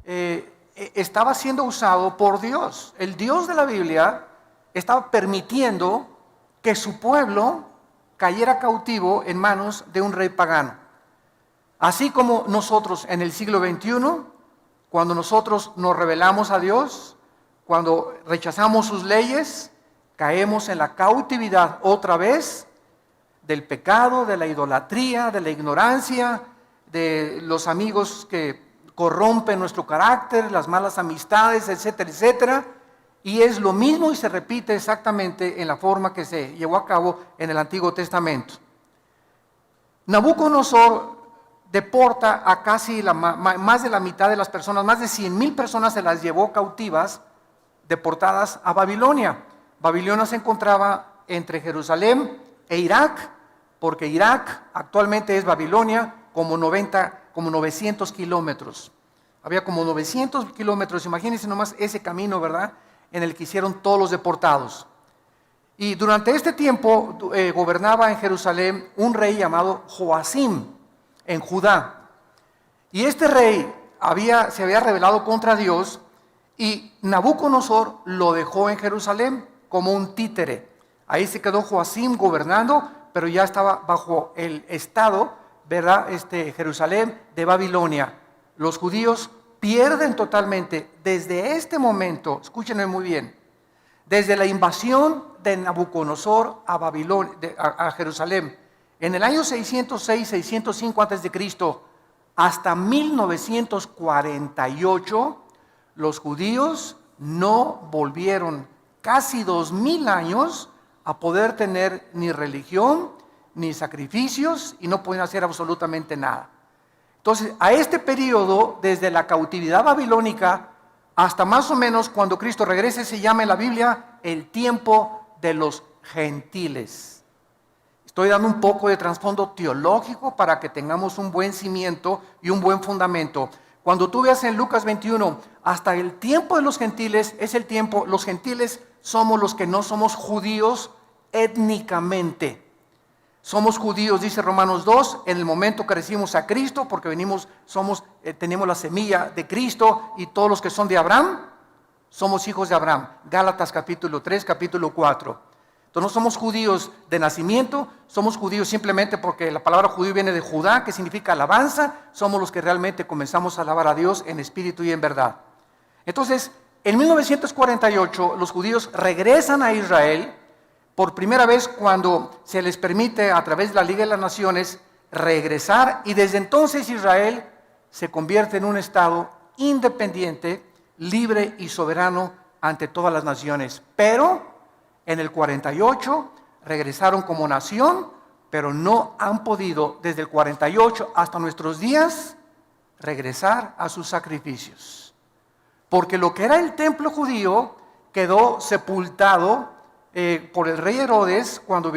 estaba siendo usado por Dios. El Dios de la Biblia estaba permitiendo que su pueblo cayera cautivo en manos de un rey pagano. Así como nosotros en el siglo XXI, cuando nosotros nos rebelamos a Dios, cuando rechazamos sus leyes, caemos en la cautividad otra vez del pecado, de la idolatría, de la ignorancia, de los amigos que corrompen nuestro carácter, las malas amistades, etcétera, etcétera. Y es lo mismo y se repite exactamente en la forma que se llevó a cabo en el Antiguo Testamento. Nabucodonosor deporta a casi más de la mitad de las personas, más de 100,000 personas se las llevó cautivas, deportadas a Babilonia. Babilonia se encontraba entre Jerusalén e Irak, porque Irak actualmente es Babilonia, como 900 kilómetros. Había como 900 kilómetros, imagínense nomás ese camino, ¿verdad?, en el que hicieron todos los deportados. Y durante este tiempo gobernaba en Jerusalén un rey llamado Joacim, en Judá. Y este rey se había rebelado contra Dios y Nabucodonosor lo dejó en Jerusalén como un títere. Ahí se quedó Joacim gobernando, pero ya estaba bajo el estado, ¿verdad?, Jerusalén de Babilonia. Los judíos pierden totalmente desde este momento, escúchenme muy bien, desde la invasión de Nabucodonosor a Babilonia, a Jerusalén, en el año 606-605 a.C., hasta 1948, los judíos no volvieron casi 2000 años a poder tener ni religión, ni sacrificios, y no podían hacer absolutamente nada. Entonces, a este periodo, desde la cautividad babilónica hasta más o menos cuando Cristo regrese, se llama en la Biblia el tiempo de los gentiles. Estoy dando un poco de trasfondo teológico para que tengamos un buen cimiento y un buen fundamento. Cuando tú veas en Lucas 21, hasta el tiempo de los gentiles es el tiempo, los gentiles somos los que no somos judíos étnicamente. Somos judíos, dice Romanos 2, en el momento que recibimos a Cristo, porque tenemos la semilla de Cristo, y todos los que son de Abraham, somos hijos de Abraham. Gálatas capítulo 3, capítulo 4. Entonces no somos judíos de nacimiento, somos judíos simplemente porque la palabra judío viene de Judá, que significa alabanza. Somos los que realmente comenzamos a alabar a Dios en espíritu y en verdad. Entonces, en 1948, los judíos regresan a Israel por primera vez cuando se les permite a través de la Liga de las Naciones regresar, y desde entonces Israel se convierte en un estado independiente, libre y soberano ante todas las naciones. Pero en el 48 regresaron como nación, pero no han podido desde el 48 hasta nuestros días regresar a sus sacrificios. Porque lo que era el templo judío quedó sepultado por el rey Herodes, cuando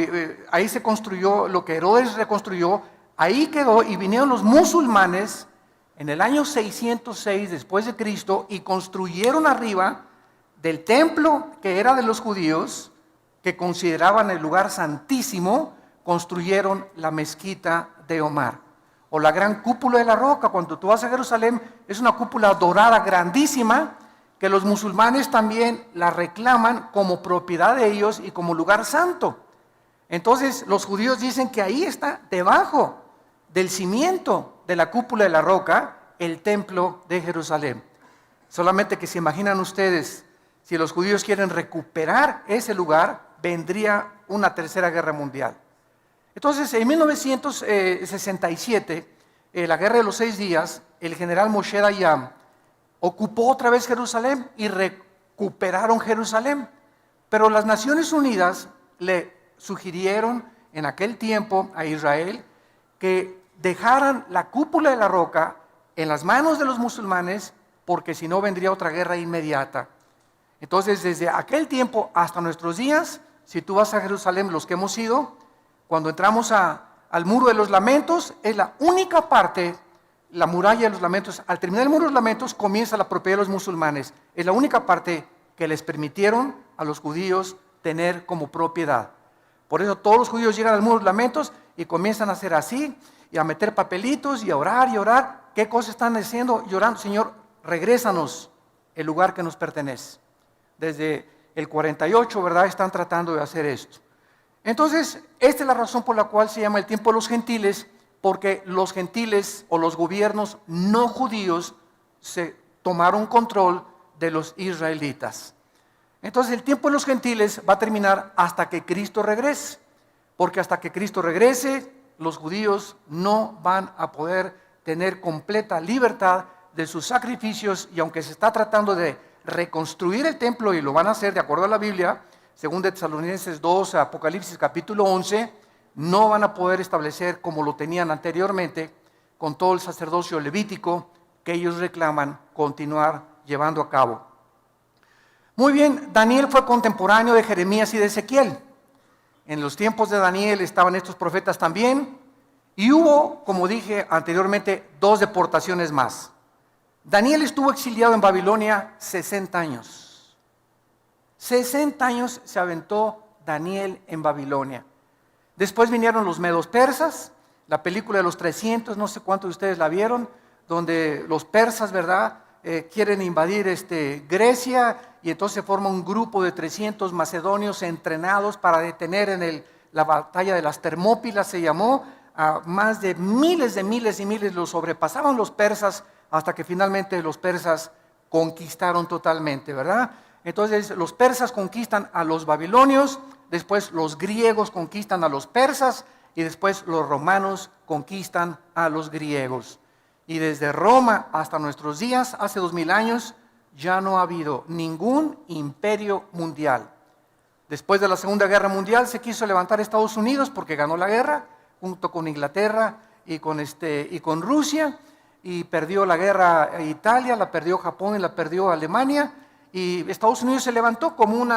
ahí se construyó lo que Herodes reconstruyó, ahí quedó, y vinieron los musulmanes en el año 606 después de Cristo y construyeron arriba del templo que era de los judíos, que consideraban el lugar santísimo, construyeron la mezquita de Omar, o la gran cúpula de la roca. Cuando tú vas a Jerusalén, es una cúpula dorada grandísima, que los musulmanes también la reclaman como propiedad de ellos y como lugar santo. Entonces los judíos dicen que ahí está, debajo del cimiento de la cúpula de la roca, el templo de Jerusalén. Solamente que se imaginan ustedes, si los judíos quieren recuperar ese lugar, vendría una tercera guerra mundial. Entonces, en 1967, la guerra de los 6 días, el general Moshe Dayan ocupó otra vez Jerusalén y recuperaron Jerusalén. Pero las Naciones Unidas le sugirieron en aquel tiempo a Israel que dejaran la cúpula de la roca en las manos de los musulmanes, porque si no vendría otra guerra inmediata. Entonces, desde aquel tiempo hasta nuestros días, si tú vas a Jerusalén, los que hemos ido, cuando entramos al Muro de los Lamentos, es la única parte, la muralla de los lamentos. Al terminar el Muro de los Lamentos comienza la propiedad de los musulmanes. Es la única parte que les permitieron a los judíos tener como propiedad. Por eso todos los judíos llegan al Muro de los Lamentos y comienzan a hacer así, y a meter papelitos y a orar y orar. ¿Qué cosas están haciendo? Llorando: Señor, regrésanos el lugar que nos pertenece. Desde el 48, ¿verdad?, están tratando de hacer esto. Entonces, esta es la razón por la cual se llama el tiempo de los gentiles, porque los gentiles o los gobiernos no judíos se tomaron control de los israelitas. Entonces, el tiempo de los gentiles va a terminar hasta que Cristo regrese, porque hasta que Cristo regrese, los judíos no van a poder tener completa libertad de sus sacrificios, y aunque se está tratando de reconstruir el templo, y lo van a hacer de acuerdo a la Biblia, según de Tesalonicenses 2, Apocalipsis capítulo 11, no van a poder establecer como lo tenían anteriormente, con todo el sacerdocio levítico que ellos reclaman continuar llevando a cabo. Muy bien, Daniel fue contemporáneo de Jeremías y de Ezequiel. En los tiempos de Daniel estaban estos profetas también, y hubo, como dije anteriormente, 2 deportaciones más. Daniel estuvo exiliado en Babilonia 60 años. 60 años se aventó Daniel en Babilonia. Después vinieron los medos persas, la película de los 300, no sé cuántos de ustedes la vieron, donde los persas, ¿verdad?, quieren invadir Grecia, y entonces se forma un grupo de 300 macedonios entrenados para detener en la batalla de las Termópilas, se llamó, a más de miles y miles los sobrepasaban los persas, hasta que finalmente los persas conquistaron totalmente, ¿verdad? Entonces los persas conquistan a los babilonios, después los griegos conquistan a los persas, y después los romanos conquistan a los griegos. Y desde Roma hasta nuestros días, hace 2000 años, ya no ha habido ningún imperio mundial. Después de la Segunda Guerra Mundial se quiso levantar Estados Unidos porque ganó la guerra, junto con Inglaterra y con Rusia, y perdió la guerra Italia, la perdió Japón y la perdió Alemania, y Estados Unidos se levantó como un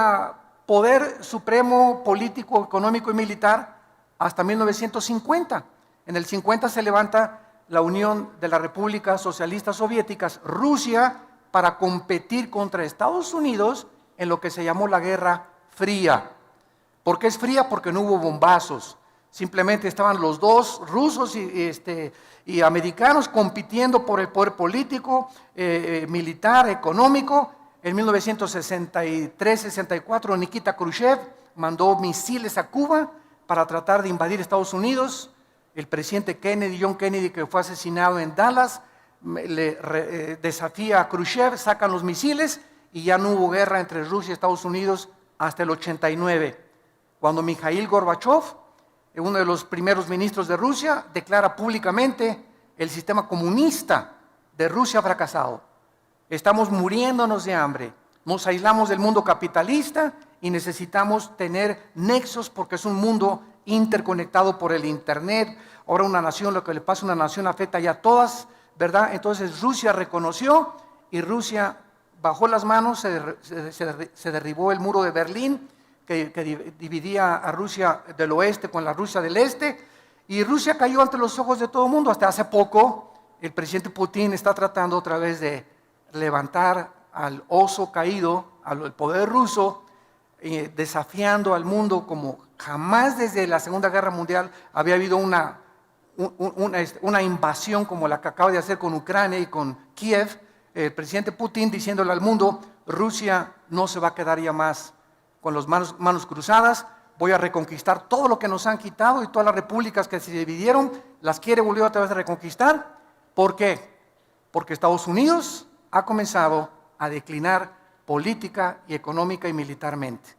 poder supremo político, económico y militar hasta 1950. En el 50 se levanta la Unión de las Repúblicas Socialistas Soviéticas, Rusia, para competir contra Estados Unidos en lo que se llamó la Guerra Fría. ¿Por qué es fría? Porque no hubo bombazos. Simplemente estaban los dos, rusos y americanos, compitiendo por el poder político, militar, económico. En 1963-64, Nikita Khrushchev mandó misiles a Cuba para tratar de invadir Estados Unidos. El presidente Kennedy, John Kennedy, que fue asesinado en Dallas, desafía a Khrushchev, sacan los misiles, y ya no hubo guerra entre Rusia y Estados Unidos hasta el 89, cuando Mikhail Gorbachev, uno de los primeros ministros de Rusia, declara públicamente: el sistema comunista de Rusia ha fracasado. Estamos muriéndonos de hambre, nos aislamos del mundo capitalista y necesitamos tener nexos, porque es un mundo interconectado por el internet. Ahora una nación, lo que le pasa a una nación afecta ya a todas, ¿verdad? Entonces Rusia reconoció, y Rusia bajó las manos, se derribó el muro de Berlín, que dividía a Rusia del oeste con la Rusia del este, y Rusia cayó ante los ojos de todo el mundo. Hasta hace poco el presidente Putin está tratando otra vez de levantar al oso caído, al poder ruso, desafiando al mundo como jamás desde la Segunda Guerra Mundial había habido una invasión como la que acaba de hacer con Ucrania y con Kiev. El presidente Putin diciéndole al mundo: Rusia no se va a quedar ya más con las manos cruzadas, voy a reconquistar todo lo que nos han quitado, y todas las repúblicas que se dividieron las quiere volver otra vez a reconquistar. ¿Por qué? Porque Estados Unidos ha comenzado a declinar política y económica y militarmente.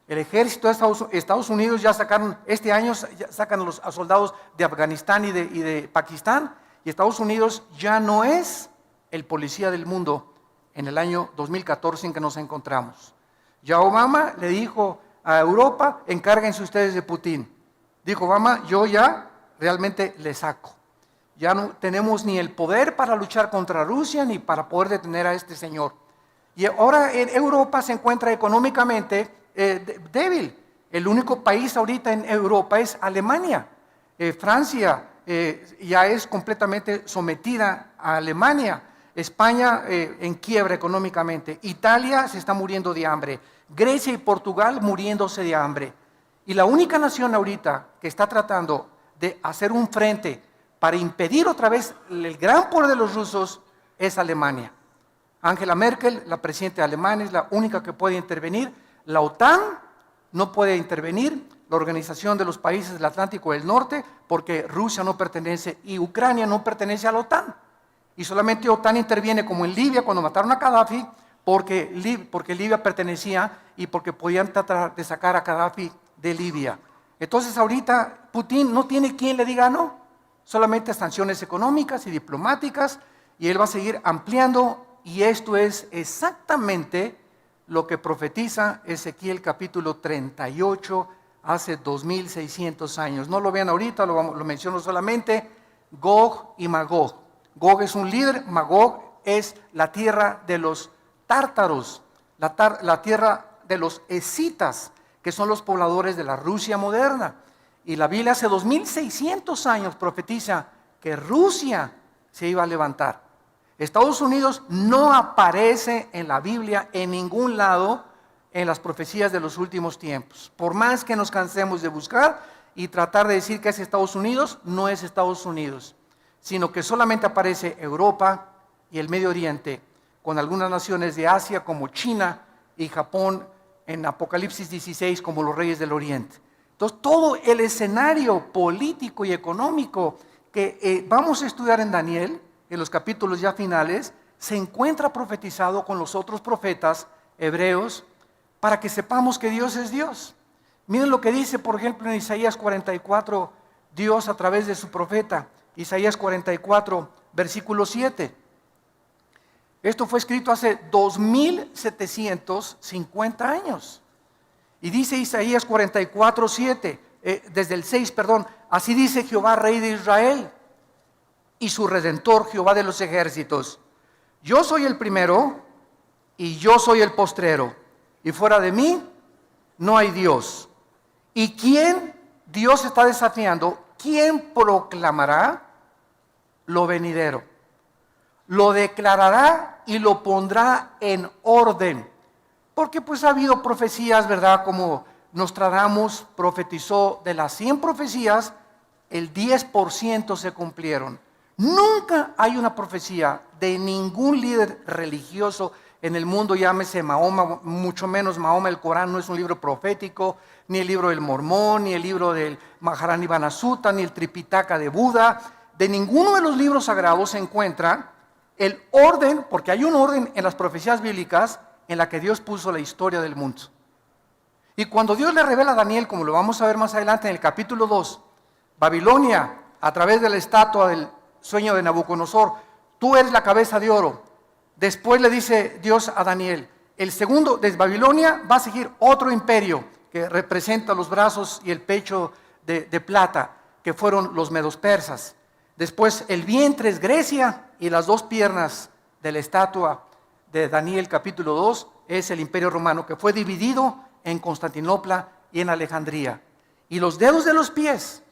El ejército de Estados Unidos ya sacaron, este año ya sacan a soldados de Afganistán y de Pakistán, y Estados Unidos ya no es el policía del mundo en el año 2014 en que nos encontramos. Ya Obama le dijo a Europa: encárguense ustedes de Putin. Dijo Obama: yo ya realmente le saco. Ya no tenemos ni el poder para luchar contra Rusia, ni para poder detener a este señor. Y ahora en Europa se encuentra económicamente débil. El único país ahorita en Europa es Alemania. Francia ya es completamente sometida a Alemania. España en quiebra económicamente. Italia se está muriendo de hambre. Grecia y Portugal muriéndose de hambre. Y la única nación ahorita que está tratando de hacer un frente para impedir otra vez el gran poder de los rusos es Alemania. Angela Merkel, la presidenta de Alemania, es la única que puede intervenir. La OTAN no puede intervenir, la Organización de los Países del Atlántico del Norte, porque Rusia no pertenece y Ucrania no pertenece a la OTAN. Y solamente OTAN interviene, como en Libia cuando mataron a Gaddafi, porque Libia pertenecía y porque podían tratar de sacar a Gaddafi de Libia. Entonces ahorita Putin no tiene quien le diga no, solamente sanciones económicas y diplomáticas, y él va a seguir ampliando, y esto es exactamente lo que profetiza Ezequiel capítulo 38 hace 2600 años. No lo vean ahorita, lo menciono solamente. Gog y Magog. Gog es un líder, Magog es la tierra de los tártaros, la tierra de los escitas, que son los pobladores de la Rusia moderna. Y la Biblia hace 2600 años profetiza que Rusia se iba a levantar. Estados Unidos no aparece en la Biblia en ningún lado en las profecías de los últimos tiempos. Por más que nos cansemos de buscar y tratar de decir que es Estados Unidos, no es Estados Unidos, sino que solamente aparece Europa y el Medio Oriente, con algunas naciones de Asia como China y Japón en Apocalipsis 16 como los reyes del Oriente. Entonces todo el escenario político y económico que vamos a estudiar en Daniel, en los capítulos ya finales, se encuentra profetizado con los otros profetas hebreos para que sepamos que Dios es Dios. Miren lo que dice, por ejemplo, en Isaías 44, Dios a través de su profeta, Isaías 44, versículo 7. Esto fue escrito hace 2750 años. Y dice Isaías 44, 7, desde el 6, perdón, así dice Jehová, Rey de Israel, y su Redentor, Jehová de los ejércitos. Yo soy el primero y yo soy el postrero, y fuera de mí no hay Dios. ¿Y quién Dios está desafiando? ¿Quién proclamará lo venidero? Lo declarará y lo pondrá en orden. Porque pues ha habido profecías, ¿verdad? Como Nostradamus profetizó, de las 100 profecías, el 10% se cumplieron. Nunca hay una profecía de ningún líder religioso en el mundo, llámese Mahoma, mucho menos Mahoma. El Corán no es un libro profético, ni el libro del Mormón, ni el libro del Maharanibana Sutta, ni el Tripitaka de Buda. De ninguno de los libros sagrados se encuentra el orden, porque hay un orden en las profecías bíblicas en la que Dios puso la historia del mundo. Y cuando Dios le revela a Daniel, como lo vamos a ver más adelante en el capítulo 2, Babilonia, a través de la estatua del sueño de Nabucodonosor, tú eres la cabeza de oro. Después le dice Dios a Daniel, el segundo, desde Babilonia va a seguir otro imperio que representa los brazos y el pecho de plata, que fueron los medos persas. Después el vientre es Grecia y las dos piernas de la estatua de Daniel capítulo 2 es el imperio romano, que fue dividido en Constantinopla y en Alejandría. Y los dedos de los pies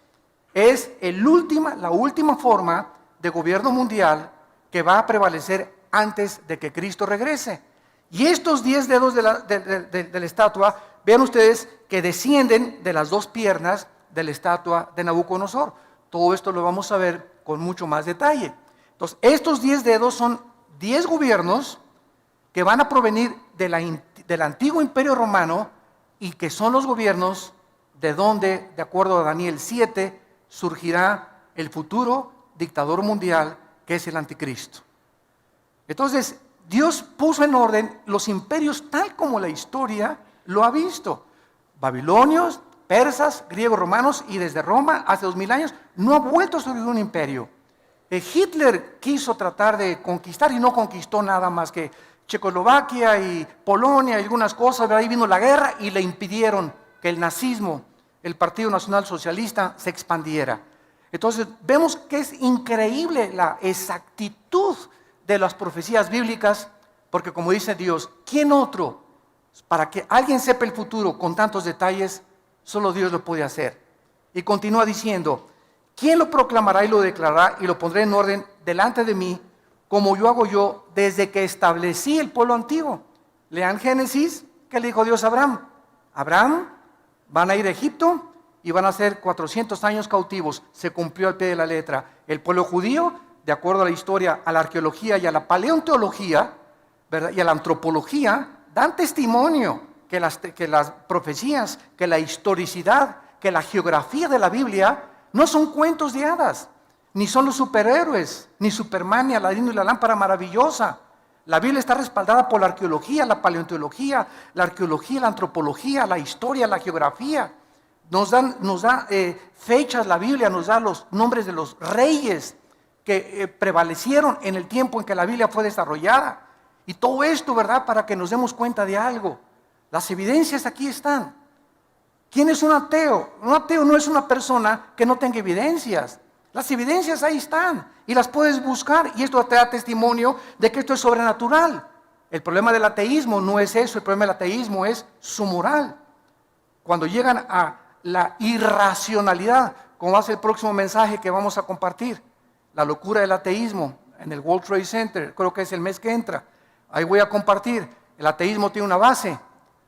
es la última forma de gobierno mundial que va a prevalecer antes de que Cristo regrese. Y estos 10 dedos de la estatua, vean ustedes que descienden de las dos piernas de la estatua de Nabucodonosor. Todo esto lo vamos a ver con mucho más detalle. Entonces, estos 10 dedos son 10 gobiernos que van a provenir del antiguo imperio romano y que son los gobiernos de donde, de acuerdo a Daniel 7, surgirá el futuro dictador mundial, que es el anticristo. Entonces, Dios puso en orden los imperios tal como la historia lo ha visto. Babilonios, persas, griegos, romanos, y desde Roma, hace 2000 años, no ha vuelto a surgir un imperio. Hitler quiso tratar de conquistar y no conquistó nada más que Checoslovaquia y Polonia y algunas cosas, pero ahí vino la guerra y le impidieron que el nazismo, el Partido Nacional Socialista, se expandiera. Entonces vemos que es increíble la exactitud de las profecías bíblicas, porque como dice Dios, ¿quién otro? Para que alguien sepa el futuro con tantos detalles, solo Dios lo puede hacer. Y continúa diciendo, ¿quién lo proclamará y lo declarará y lo pondré en orden delante de mí, como yo hago yo desde que establecí el pueblo antiguo? Lean Génesis, ¿qué le dijo Dios a Abraham? Abraham, van a ir a Egipto y van a ser 400 años cautivos. Se cumplió al pie de la letra. El pueblo judío, de acuerdo a la historia, a la arqueología y a la paleontología, ¿verdad? Y a la antropología dan testimonio que las profecías, que la historicidad, que la geografía de la Biblia no son cuentos de hadas, ni son los superhéroes, ni Superman, ni Aladino y la lámpara maravillosa. La Biblia está respaldada por la arqueología, la paleontología, la arqueología, la antropología, la historia, la geografía. Nos da fechas, la Biblia nos da los nombres de los reyes que prevalecieron en el tiempo en que la Biblia fue desarrollada. Y todo esto, ¿verdad?, para que nos demos cuenta de algo. Las evidencias aquí están. ¿Quién es un ateo? Un ateo no es una persona que no tenga evidencias. Las evidencias ahí están y las puedes buscar, y esto te da testimonio de que esto es sobrenatural. El problema del ateísmo no es eso, el problema del ateísmo es su moral. Cuando llegan a la irracionalidad, como va a ser el próximo mensaje que vamos a compartir, la locura del ateísmo en el World Trade Center, creo que es el mes que entra, ahí voy a compartir. El ateísmo tiene una base: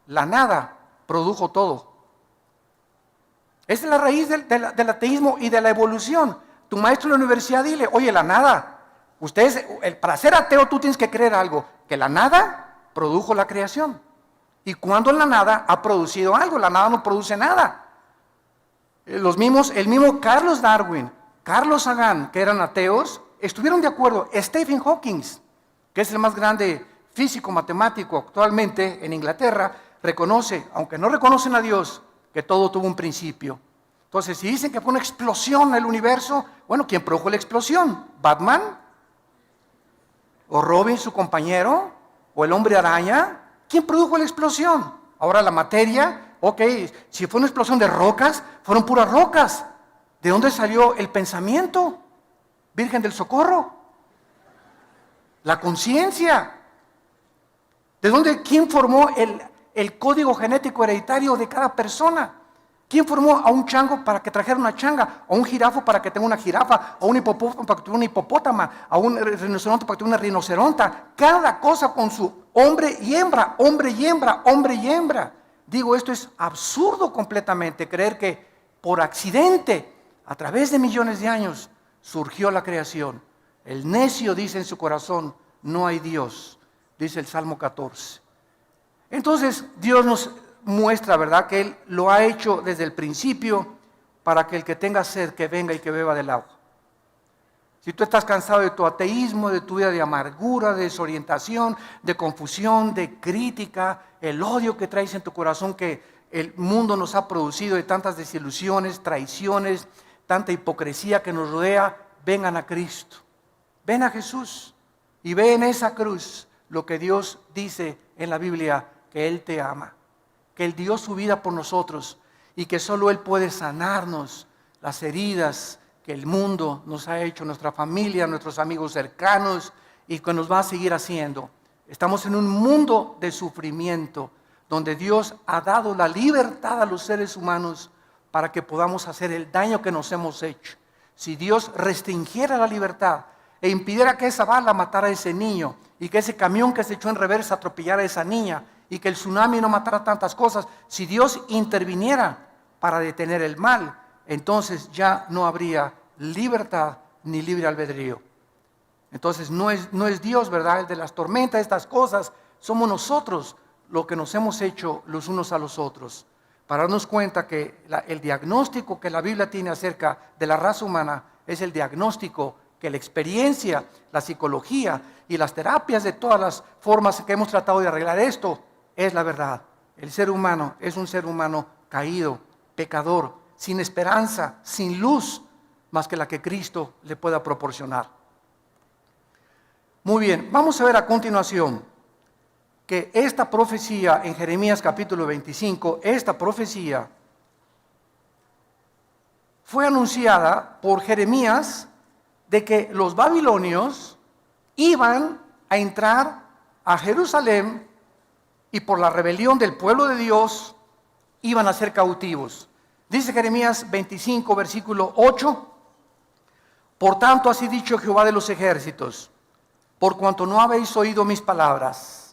la nada produjo todo. Esa es la raíz del ateísmo y de la evolución. Tu maestro en la universidad, dile: oye, la nada, para ser ateo tú tienes que creer algo, que la nada produjo la creación. Y cuando la nada ha producido algo, la nada no produce nada. El mismo Carlos Darwin, Carlos Sagan, que eran ateos, estuvieron de acuerdo. Stephen Hawking, que es el más grande físico matemático actualmente en Inglaterra, reconoce, aunque no reconocen a Dios, que todo tuvo un principio. Entonces, si dicen que fue una explosión en el universo, bueno, ¿quién produjo la explosión? ¿Batman? ¿O Robin, su compañero? ¿O el hombre araña? ¿Quién produjo la explosión? Ahora la materia, ok, si fue una explosión de rocas, fueron puras rocas. ¿De dónde salió el pensamiento? Virgen del Socorro. La conciencia. ¿De dónde? ¿Quién formó el código genético hereditario de cada persona? ¿Quién formó a un chango para que trajera una changa? ¿A un jirafo para que tenga una jirafa? ¿A un hipopótamo para que tenga una hipopótama? ¿A un rinoceronte para que tenga una rinoceronta? Cada cosa con su hombre y hembra, hombre y hembra, hombre y hembra. Digo, esto es absurdo completamente, creer que por accidente, a través de millones de años, surgió la creación. El necio dice en su corazón: no hay Dios, dice el Salmo 14. Entonces, Dios nos muestra, ¿verdad?, que Él lo ha hecho desde el principio para que el que tenga sed, que venga y que beba del agua. Si tú estás cansado de tu ateísmo, de tu vida de amargura, de desorientación, de confusión, de crítica, el odio que traes en tu corazón que el mundo nos ha producido, de tantas desilusiones, traiciones, tanta hipocresía que nos rodea, vengan a Cristo. Ven a Jesús y ve en esa cruz lo que Dios dice en la Biblia, que Él te ama, que Él dio su vida por nosotros y que solo Él puede sanarnos las heridas que el mundo nos ha hecho, nuestra familia, nuestros amigos cercanos, y que nos va a seguir haciendo. Estamos en un mundo de sufrimiento donde Dios ha dado la libertad a los seres humanos para que podamos hacer el daño que nos hemos hecho. Si Dios restringiera la libertad e impidiera que esa bala matara a ese niño, y que ese camión que se echó en reversa atropellara a esa niña, y que el tsunami no matara tantas cosas, si Dios interviniera para detener el mal, entonces ya no habría libertad ni libre albedrío. Entonces no es Dios, ¿verdad?, el de las tormentas, estas cosas. Somos nosotros lo que nos hemos hecho los unos a los otros, para darnos cuenta que el diagnóstico que la Biblia tiene acerca de la raza humana es el diagnóstico que la experiencia, la psicología y las terapias de todas las formas que hemos tratado de arreglar esto, es la verdad. El ser humano es un ser humano caído, pecador, sin esperanza, sin luz, más que la que Cristo le pueda proporcionar. Muy bien, vamos a ver a continuación que esta profecía en Jeremías capítulo 25, esta profecía fue anunciada por Jeremías de que los babilonios iban a entrar a Jerusalén y por la rebelión del pueblo de Dios iban a ser cautivos. Dice Jeremías 25, versículo 8: por tanto, así ha dicho Jehová de los ejércitos, por cuanto no habéis oído mis palabras.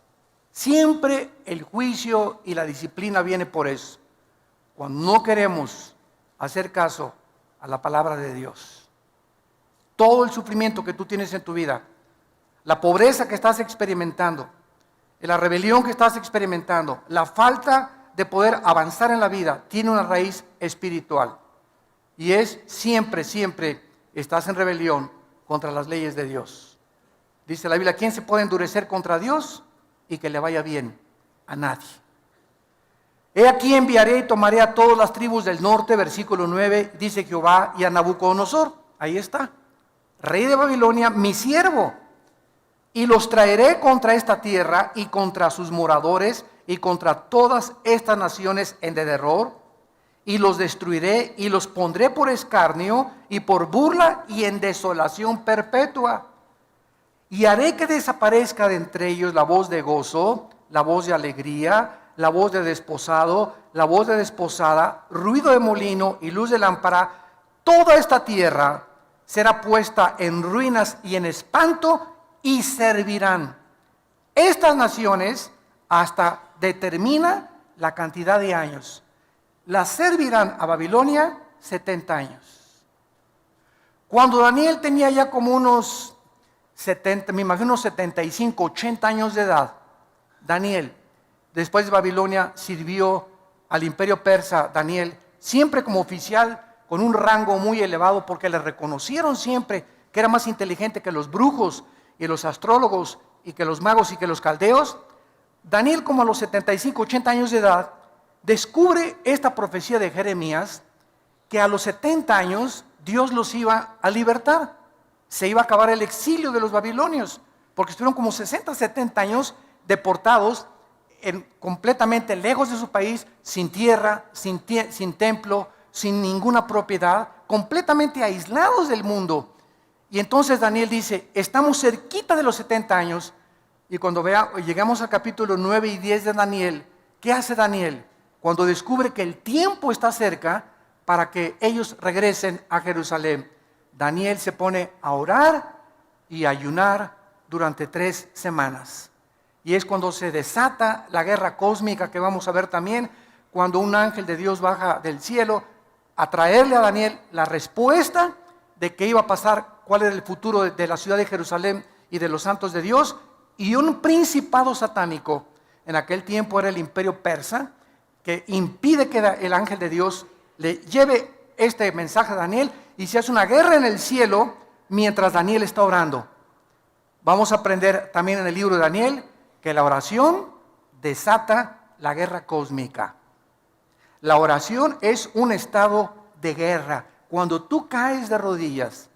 Siempre el juicio y la disciplina viene por eso, cuando no queremos hacer caso a la palabra de Dios. Todo el sufrimiento que tú tienes en tu vida, la pobreza que estás experimentando, la rebelión que estás experimentando, la falta de poder avanzar en la vida, tiene una raíz espiritual. Y es siempre estás en rebelión contra las leyes de Dios. Dice la Biblia, ¿quién se puede endurecer contra Dios y que le vaya bien? A nadie. He aquí enviaré y tomaré a todas las tribus del norte, versículo 9, dice Jehová, y a Nabucodonosor, ahí está, rey de Babilonia, mi siervo, y los traeré contra esta tierra y contra sus moradores y contra todas estas naciones en derredor, y los destruiré y los pondré por escarnio y por burla y en desolación perpetua. Y haré que desaparezca de entre ellos la voz de gozo, la voz de alegría, la voz de desposado, la voz de desposada, ruido de molino y luz de lámpara. Toda esta tierra será puesta en ruinas y en espanto, y servirán estas naciones hasta determina la cantidad de años. Las servirán a Babilonia 70 años. Cuando Daniel tenía ya como unos 70, me imagino unos 75, 80 años de edad, Daniel, después de Babilonia, sirvió al imperio persa, Daniel, siempre como oficial, con un rango muy elevado, porque le reconocieron siempre que era más inteligente que los brujos y los astrólogos y que los magos y que los caldeos. Daniel, como a los 75, 80 años de edad, descubre esta profecía de Jeremías, que a los 70 años Dios los iba a libertar. Se iba a acabar el exilio de los babilonios, porque estuvieron como 60, 70 años deportados, completamente lejos de su país, sin tierra, sin templo, sin ninguna propiedad, completamente aislados del mundo. Y entonces Daniel dice, estamos cerquita de los 70 años, y cuando llegamos al capítulo 9 y 10 de Daniel, ¿qué hace Daniel? Cuando descubre que el tiempo está cerca para que ellos regresen a Jerusalén, Daniel se pone a orar y a ayunar durante 3 semanas. Y es cuando se desata la guerra cósmica que vamos a ver también, cuando un ángel de Dios baja del cielo a traerle a Daniel la respuesta de qué iba a pasar, cuál era el futuro de la ciudad de Jerusalén y de los santos de Dios. Y un principado satánico, en aquel tiempo era el imperio persa, que impide que el ángel de Dios le lleve este mensaje a Daniel, y se hace una guerra en el cielo mientras Daniel está orando. Vamos a aprender también en el libro de Daniel que la oración desata la guerra cósmica. La oración es un estado de guerra. Cuando tú caes de rodillas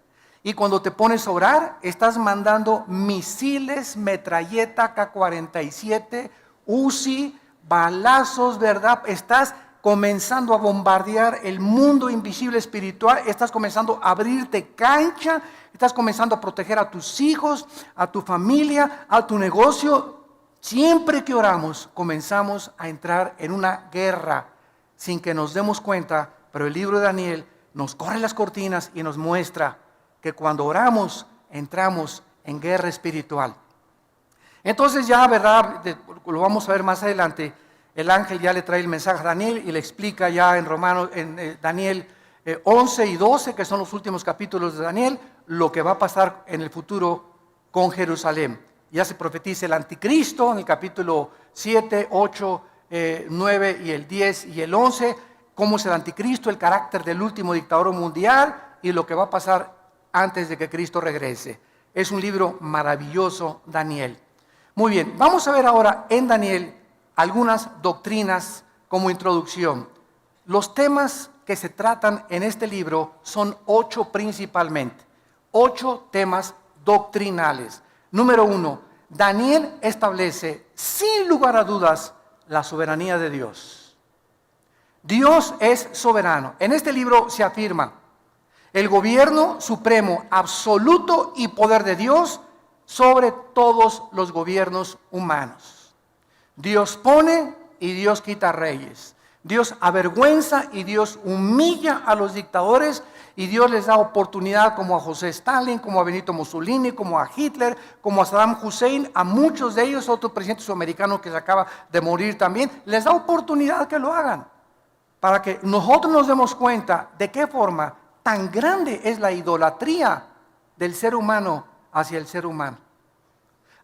y cuando te pones a orar, estás mandando misiles, metralleta, K-47, Uzi, balazos, ¿verdad? Estás comenzando a bombardear el mundo invisible espiritual, estás comenzando a abrirte cancha, estás comenzando a proteger a tus hijos, a tu familia, a tu negocio. Siempre que oramos, comenzamos a entrar en una guerra sin que nos demos cuenta, pero el libro de Daniel nos corre las cortinas y nos muestra que cuando oramos, entramos en guerra espiritual. Entonces ya, ¿verdad? Lo vamos a ver más adelante. El ángel ya le trae el mensaje a Daniel y le explica ya en Daniel 11 y 12, que son los últimos capítulos de Daniel, lo que va a pasar en el futuro con Jerusalén. Ya se profetiza el anticristo en el capítulo 7, 8, 9 y el 10 y el 11, cómo es el anticristo, el carácter del último dictador mundial y lo que va a pasar antes de que Cristo regrese. Es un libro maravilloso, Daniel. Muy bien, vamos a ver ahora en Daniel algunas doctrinas como introducción. Los temas que se tratan en este libro son 8 principalmente, 8 temas doctrinales. Número 1, Daniel establece sin lugar a dudas la soberanía de Dios. Dios es soberano. En este libro se afirma el gobierno supremo, absoluto y poder de Dios sobre todos los gobiernos humanos. Dios pone y Dios quita reyes. Dios avergüenza y Dios humilla a los dictadores, y Dios les da oportunidad como a José Stalin, como a Benito Mussolini, como a Hitler, como a Saddam Hussein, a muchos de ellos, otro presidente sudamericano que se acaba de morir también, les da oportunidad que lo hagan, para que nosotros nos demos cuenta de qué forma tan grande es la idolatría del ser humano hacia el ser humano.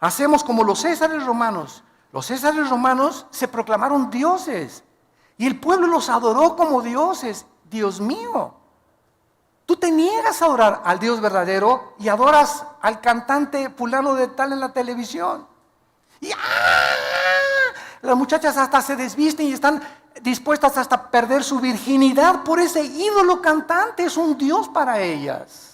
Hacemos como los césares romanos. Los césares romanos se proclamaron dioses y el pueblo los adoró como dioses. Dios mío, tú te niegas a adorar al Dios verdadero y adoras al cantante fulano de tal en la televisión. Y las muchachas hasta se desvisten y están dispuestas hasta a perder su virginidad por ese ídolo cantante. Es un Dios para ellas.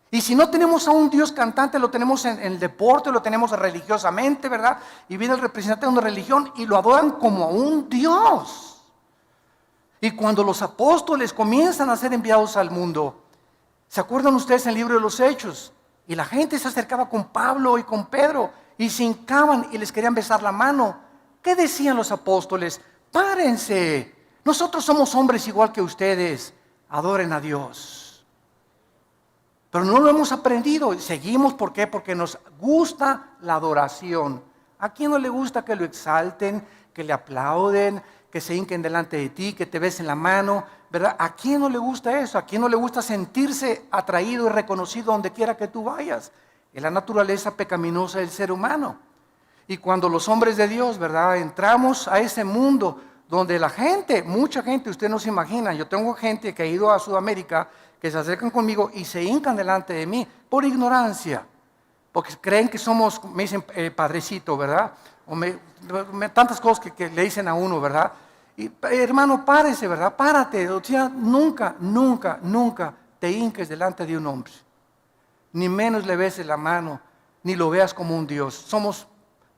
Y si no tenemos a un Dios cantante, lo tenemos en el deporte, lo tenemos religiosamente, ¿verdad? Y viene el representante de una religión y lo adoran como a un Dios. Y cuando los apóstoles comienzan a ser enviados al mundo, ¿se acuerdan ustedes en el libro de los Hechos? Y la gente se acercaba con Pablo y con Pedro y se hincaban y les querían besar la mano. ¿Qué decían los apóstoles? Párense, nosotros somos hombres igual que ustedes, adoren a Dios. Pero no lo hemos aprendido y seguimos, ¿por qué? Porque nos gusta la adoración. ¿A quién no le gusta que lo exalten, que le aplauden, que se hinquen delante de ti, que te besen la mano, ¿verdad? ¿A quién no le gusta eso? ¿A quién no le gusta sentirse atraído y reconocido donde quiera que tú vayas? Es la naturaleza pecaminosa del ser humano. Y cuando los hombres de Dios, ¿verdad?, entramos a ese mundo donde la gente, mucha gente, usted no se imagina, yo tengo gente que ha ido a Sudamérica, que se acercan conmigo y se hincan delante de mí por ignorancia, porque creen que somos, me dicen padrecito, ¿verdad? Tantas cosas que le dicen a uno, ¿verdad? Y, hermano, párese, ¿verdad? Párate. O sea, nunca te hinques delante de un hombre, ni menos le beses la mano, ni lo veas como un Dios. Somos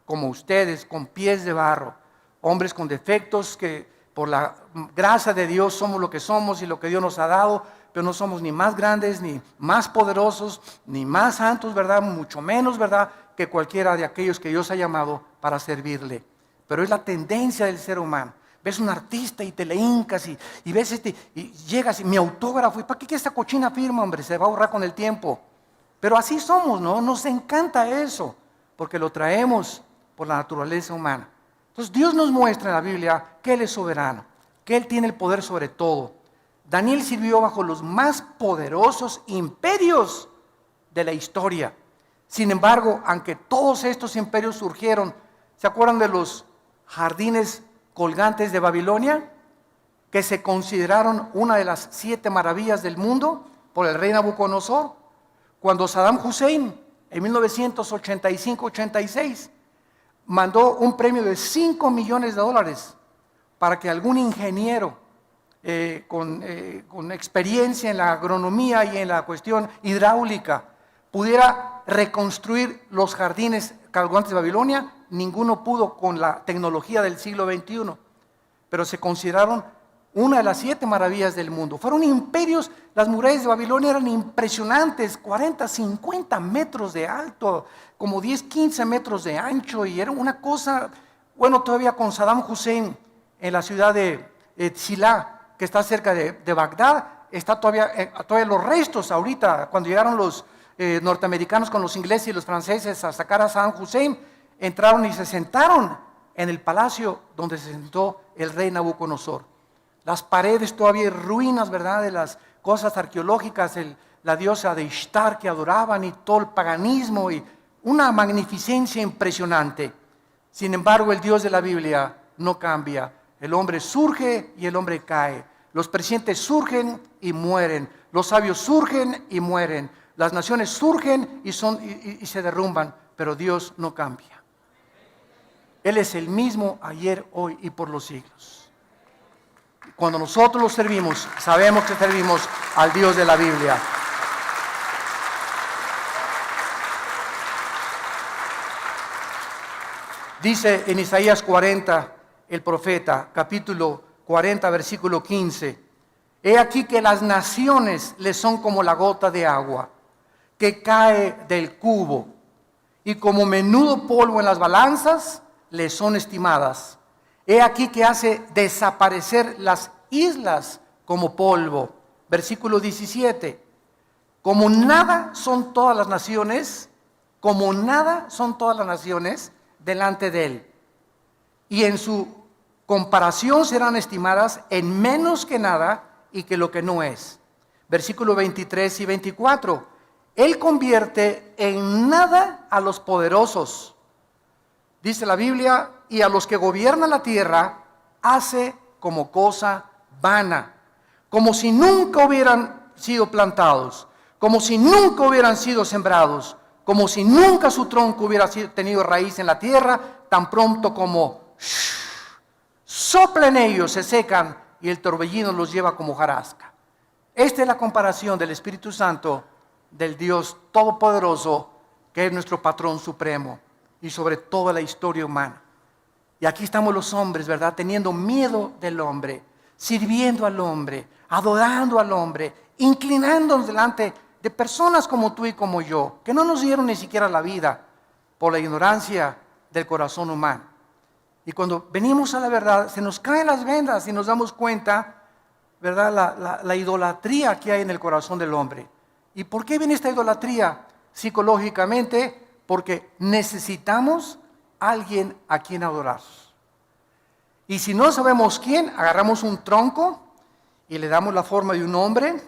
como ustedes, con pies de barro, hombres con defectos que por la gracia de Dios somos lo que somos y lo que Dios nos ha dado, pero no somos ni más grandes, ni más poderosos, ni más santos, ¿verdad? Mucho menos, ¿verdad?, que cualquiera de aquellos que Dios ha llamado para servirle. Pero es la tendencia del ser humano. Ves un artista y te le hincas y ves y llegas y mi autógrafo, ¿y para qué esta cochina firma, hombre? Se va a ahorrar con el tiempo. Pero así somos, ¿no? Nos encanta eso, porque lo traemos por la naturaleza humana. Entonces Dios nos muestra en la Biblia que Él es soberano, que Él tiene el poder sobre todo. Daniel sirvió bajo los más poderosos imperios de la historia. Sin embargo, aunque todos estos imperios surgieron, ¿se acuerdan de los jardines colgantes de Babilonia? Que se consideraron una de las 7 maravillas del mundo por el rey Nabucodonosor. Cuando Saddam Hussein, en 1985-86, mandó un premio de $5 millones para que algún ingeniero con experiencia en la agronomía y en la cuestión hidráulica pudiera reconstruir los jardines colgantes de Babilonia. Ninguno pudo con la tecnología del siglo XXI, pero se consideraron una de las 7 maravillas del mundo. Fueron imperios. Las murallas de Babilonia eran impresionantes, 40, 50 metros de alto, como 10, 15 metros de ancho, y era una cosa, bueno, todavía con Saddam Hussein en la ciudad de Tsilá, que está cerca de Bagdad, está todavía los restos ahorita. Cuando llegaron los norteamericanos con los ingleses y los franceses a sacar a Saddam Hussein, entraron y se sentaron en el palacio donde se sentó el rey Nabucodonosor. Las paredes todavía ruinas, ¿verdad?, de las cosas arqueológicas, la diosa de Ishtar que adoraban y todo el paganismo y una magnificencia impresionante. Sin embargo, el Dios de la Biblia no cambia. El hombre surge y el hombre cae. Los presidentes surgen y mueren. Los sabios surgen y mueren. Las naciones surgen y se derrumban, pero Dios no cambia. Él es el mismo ayer, hoy y por los siglos. Cuando nosotros lo servimos, sabemos que servimos al Dios de la Biblia. Dice en Isaías 40, el profeta, capítulo 40, versículo 15: he aquí que las naciones les son como la gota de agua que cae del cubo, y como menudo polvo en las balanzas les son estimadas. He aquí que hace desaparecer las islas como polvo. Versículo 17: como nada son todas las naciones, como nada son todas las naciones delante de él, y en su comparación serán estimadas en menos que nada y que lo que no es. Versículo 23 y 24: él convierte en nada a los poderosos Dice la Biblia, y a los que gobiernan la tierra hace como cosa vana, como si nunca hubieran sido plantados, como si nunca hubieran sido sembrados, como si nunca su tronco hubiera tenido raíz en la tierra, tan pronto como soplan ellos, se secan y el torbellino los lleva como hojarasca. Esta es la comparación del Espíritu Santo, del Dios Todopoderoso, que es nuestro patrón supremo y sobre toda la historia humana. Y aquí estamos los hombres, ¿verdad? Teniendo miedo del hombre, sirviendo al hombre, adorando al hombre, inclinándonos delante de personas como tú y como yo, que no nos dieron ni siquiera la vida por la ignorancia del corazón humano. Y cuando venimos a la verdad, se nos caen las vendas y nos damos cuenta, ¿verdad? La idolatría que hay en el corazón del hombre. ¿Y por qué viene esta idolatría? Psicológicamente, porque necesitamos a alguien a quien adorar. Y si no sabemos quién, agarramos un tronco y le damos la forma de un hombre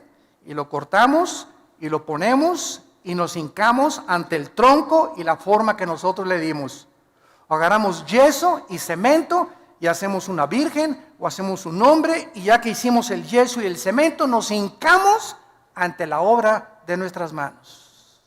y lo cortamos y lo ponemos y nos hincamos ante el tronco y la forma que nosotros le dimos. O agarramos yeso y cemento y hacemos una virgen o hacemos un hombre, y ya que hicimos el yeso y el cemento, nos hincamos ante la obra de nuestras manos.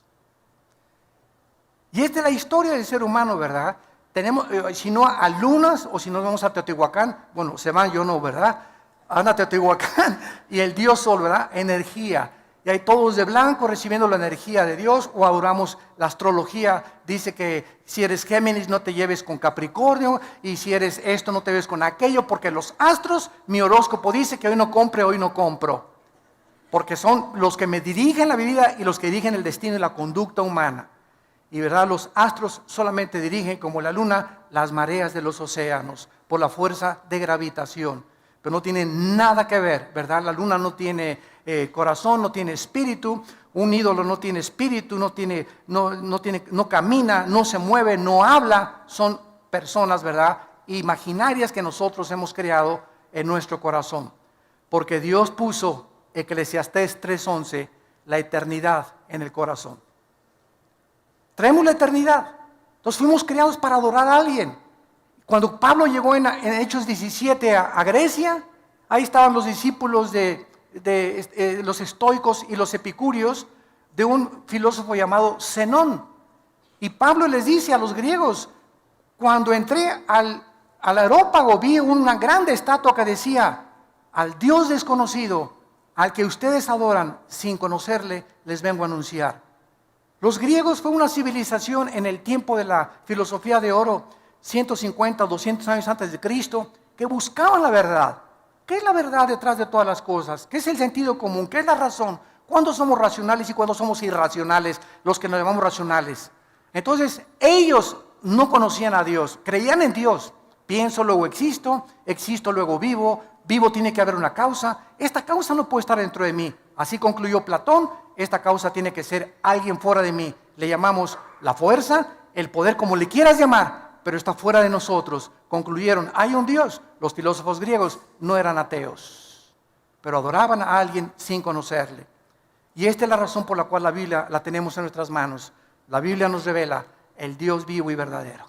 Y esta es la historia del ser humano, ¿verdad? Tenemos, si no a lunas, o si nos vamos a Teotihuacán, bueno, se van, yo no, ¿verdad? Van a Teotihuacán y el Dios Sol, ¿verdad? Energía. Y hay todos de blanco recibiendo la energía de Dios, o adoramos la astrología. Dice que si eres Géminis no te lleves con Capricornio, y si eres esto no te lleves con aquello, porque los astros, mi horóscopo dice que hoy no compre, hoy no compro. Porque son los que me dirigen la vida y los que dirigen el destino y la conducta humana. Y verdad, los astros solamente dirigen, como la luna, las mareas de los océanos, por la fuerza de gravitación. Pero no tiene nada que ver, ¿verdad? La luna no tiene corazón, no tiene espíritu. Un ídolo no tiene espíritu, no camina, no se mueve, no habla. Son personas, ¿verdad?, imaginarias que nosotros hemos creado en nuestro corazón. Porque Dios puso, Eclesiastés 3:11, la eternidad en el corazón. Traemos la eternidad. Entonces fuimos creados para adorar a alguien. Cuando Pablo llegó en Hechos 17 a Grecia, ahí estaban los discípulos de los estoicos y los epicúreos, de un filósofo llamado Zenón. Y Pablo les dice a los griegos: cuando entré al areópago, vi una grande estatua que decía: al Dios desconocido, al que ustedes adoran sin conocerle, les vengo a anunciar. Los griegos fue una civilización en el tiempo de la filosofía de oro, 150 o 200 años antes de Cristo, que buscaban la verdad. ¿Qué es la verdad detrás de todas las cosas? ¿Qué es el sentido común? ¿Qué es la razón? ¿Cuándo somos racionales y cuándo somos irracionales, los que nos llamamos racionales? Entonces, ellos no conocían a Dios, creían en Dios. Pienso, luego existo, existo, luego vivo, vivo tiene que haber una causa. Esta causa no puede estar dentro de mí. Así concluyó Platón: esta causa tiene que ser alguien fuera de mí. Le llamamos la fuerza, el poder, como le quieras llamar, pero está fuera de nosotros. Concluyeron: hay un Dios. Los filósofos griegos no eran ateos, pero adoraban a alguien sin conocerle. Y esta es la razón por la cual la Biblia la tenemos en nuestras manos. La Biblia nos revela el Dios vivo y verdadero.